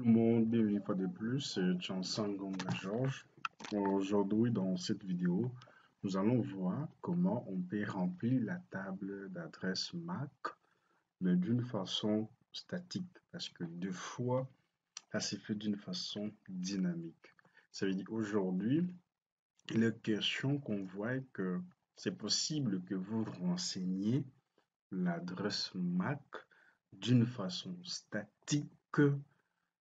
le monde, bienvenue une fois de plus, c'est Chanson Gonga Georges. Aujourd'hui, dans cette vidéo, nous allons voir comment on peut remplir la table d'adresse MAC, mais d'une façon statique, parce que deux fois, ça s'est fait d'une façon dynamique. Ça veut dire aujourd'hui, il est question qu'on voit que c'est possible que vous renseigniez l'adresse MAC d'une façon statique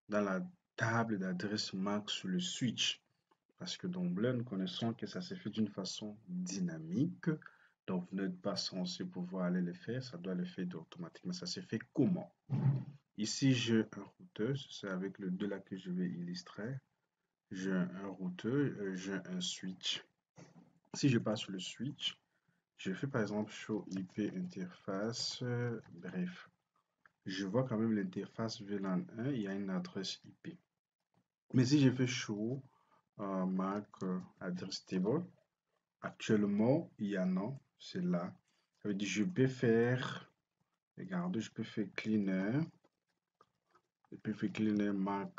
dans la table d'adresse MAC sur le switch. Parce que d'emblée, nous connaissons que ça s'est fait d'une façon dynamique. Donc, vous n'êtes pas censé pouvoir aller le faire. Ça doit le faire automatiquement. Ça s'est fait comment? Ici, j'ai un routeur. C'est avec le 2 là que je vais illustrer. J'ai un routeur, j'ai un switch. Si je passe sur le switch, je fais par exemple show IP interface, bref. Je vois quand même l'interface VLAN 1, il y a une adresse IP. Mais si je fais show MAC address table, actuellement, il y a non, c'est là. Ça veut dire je peux faire, regardez, je peux faire cleaner, MAC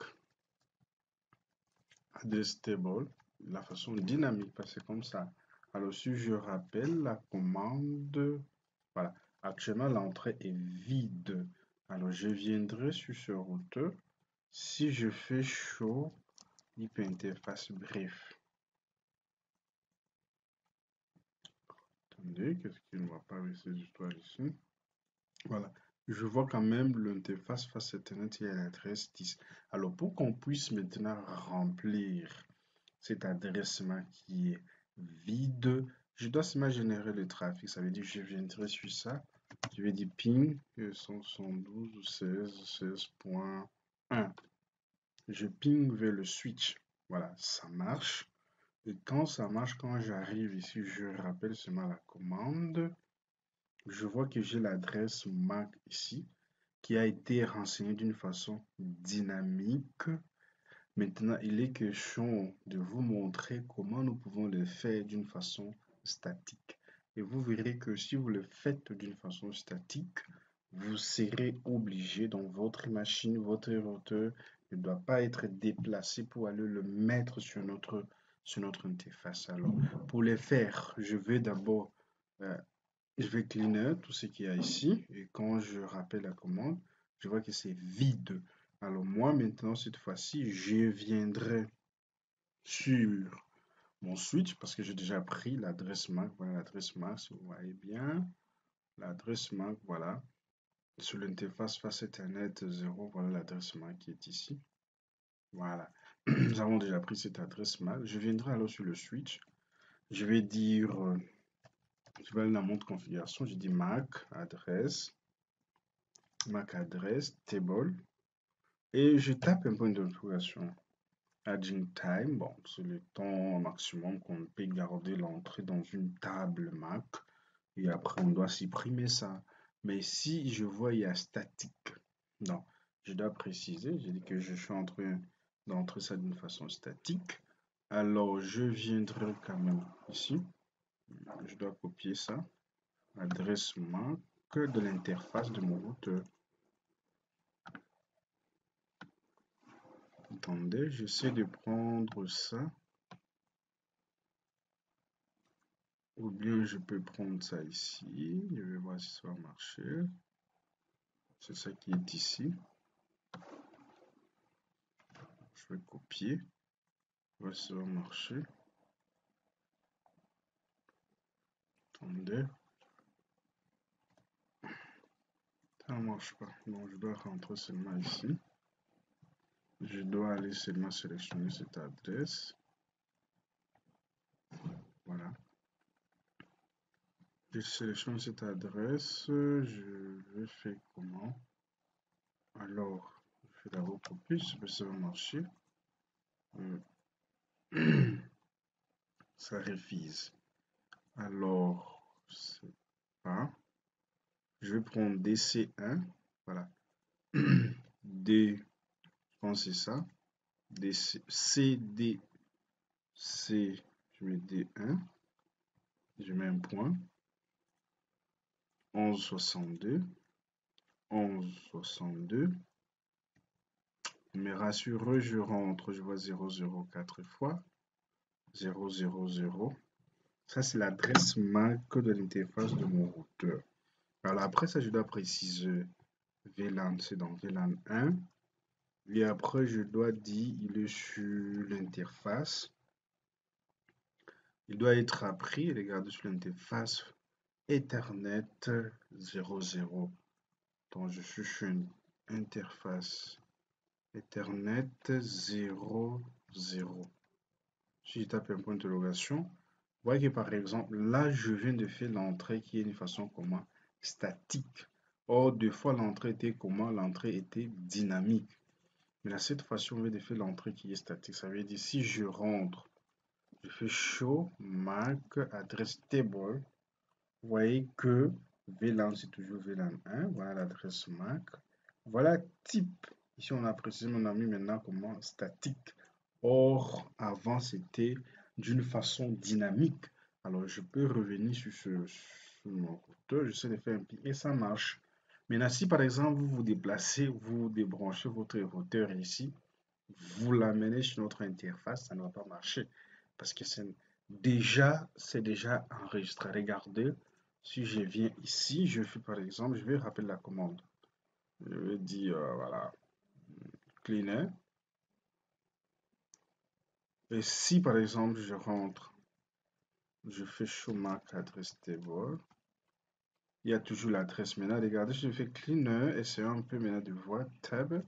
address table, la façon dynamique, parce que comme ça. Alors, si je rappelle la commande, voilà, actuellement, l'entrée est vide. Alors, je viendrai sur ce routeur. Si je fais show IP interface, bref. Attendez, qu'est-ce qu'il ne va pas avec ces histoires ici? Voilà. Je vois quand même l'interface face Ethernet, il y a l'adresse 10. Alors, pour qu'on puisse maintenant remplir cette adresse MAC qui est vide, je dois seulement générer le trafic. Ça veut dire que je viendrai sur ça. Je vais dire ping 172.16.16.1. Je ping vers le switch. Voilà, ça marche. Et quand ça marche, quand j'arrive ici, je rappelle seulement la commande. Je vois que j'ai l'adresse MAC ici qui a été renseignée d'une façon dynamique. Maintenant, il est question de vous montrer comment nous pouvons le faire d'une façon statique. Et vous verrez que si vous le faites d'une façon statique, vous serez obligé, donc votre machine, votre routeur ne doit pas être déplacé pour aller le mettre sur notre interface. Alors, pour le faire, je vais d'abord, je vais cleaner tout ce qu'il y a ici. Et quand je rappelle la commande, je vois que c'est vide. Alors moi, maintenant, cette fois-ci, je viendrai sur mon switch parce que j'ai déjà pris l'adresse MAC. Voilà l'adresse MAC, si vous voyez bien. L'adresse MAC, voilà. Sur l'interface face Ethernet 0, voilà l'adresse MAC qui est ici. Voilà. Nous avons déjà pris cette adresse MAC. Je viendrai alors sur le switch. Je vais dire, je vais aller dans mon configuration. Je dis MAC adresse table. Et je tape un point d'interrogation. Adding time, bon, c'est le temps maximum qu'on peut garder l'entrée dans une table MAC. Et après, on doit supprimer ça. Mais si je vois il y a statique, non, je dois préciser, j'ai dit que je suis en train d'entrer ça d'une façon statique. Alors, je viendrai quand même ici. Je dois copier ça. Adresse MAC de l'interface de mon routeur. Attendez, j'essaie de prendre ça. Ou bien je peux prendre ça ici. Je vais voir si ça va marcher. C'est ça qui est ici. Je vais copier. Voir si ça va marcher. Attendez. Ça ne marche pas. Donc je dois rentrer seulement ici. Je dois aller seulement sélectionner cette adresse. Voilà. Je sélectionne cette adresse. Je vais faire comment? Alors, je fais la recopie. Ça va marcher. Ça refuse. Alors, c'est pas. Je vais prendre DC1. Voilà. D, je pense que c'est ça. DC, CD, C, je mets D1. Je mets un point. 1162. 1162. Mais rassureux, je rentre, je vois 0, 0 4 fois. 0, 0, 0. Ça, c'est l'adresse MAC de l'interface de mon routeur. Alors après ça, je dois préciser VLAN, c'est dans VLAN 1. Et après, je dois dire, il est sur l'interface. Il doit être appris, regardez sur l'interface Ethernet 00. Donc, je suis sur une interface Ethernet 00. Si je tape un point d'interrogation, vous voyez que par exemple, là, je viens de faire l'entrée qui est d'une façon comment? Statique. Or, deux fois, l'entrée était comment? L'entrée était dynamique. Mais là, cette fois-ci, on vient de faire l'entrée qui est statique. Ça veut dire si je rentre, je fais show MAC adresse table. Vous voyez que VLAN, c'est toujours VLAN 1. Voilà l'adresse MAC. Voilà type. Ici, on a précisé, on a mis maintenant comment statique. Or, avant, c'était d'une façon dynamique. Alors, je peux revenir sur mon routeur. J'essaie de faire un pic et ça marche. Maintenant, si par exemple, vous vous déplacez, vous débranchez votre routeur ici, vous l'amenez sur notre interface, ça ne va pas marcher. Parce que c'est déjà enregistré. Regardez, si je viens ici, je fais par exemple, je vais rappeler la commande. Je vais dire, voilà, cleaner. Et si par exemple, je rentre, je fais show mark adresse table, il y a toujours l'adresse. Maintenant, regardez, si je fais cleaner, essayons un peu maintenant de voir tab.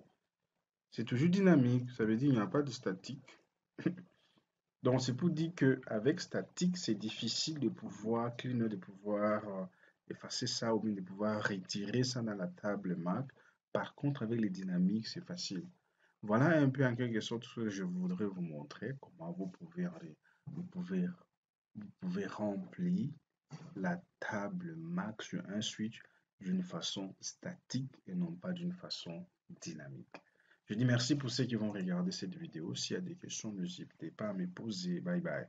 C'est toujours dynamique, ça veut dire qu'il n'y a pas de statique. Donc, c'est pour dire qu'avec statique, c'est difficile de pouvoir cleaner, de pouvoir effacer ça ou bien de pouvoir retirer ça dans la table Mac. Par contre, avec les dynamiques, c'est facile. Voilà un peu en quelque sorte ce que je voudrais vous montrer, comment vous pouvez, vous pouvez remplir la table Mac sur un switch d'une façon statique et non pas d'une façon dynamique. Je dis merci pour ceux qui vont regarder cette vidéo. S'il y a des questions, n'hésitez pas à me poser. Bye bye.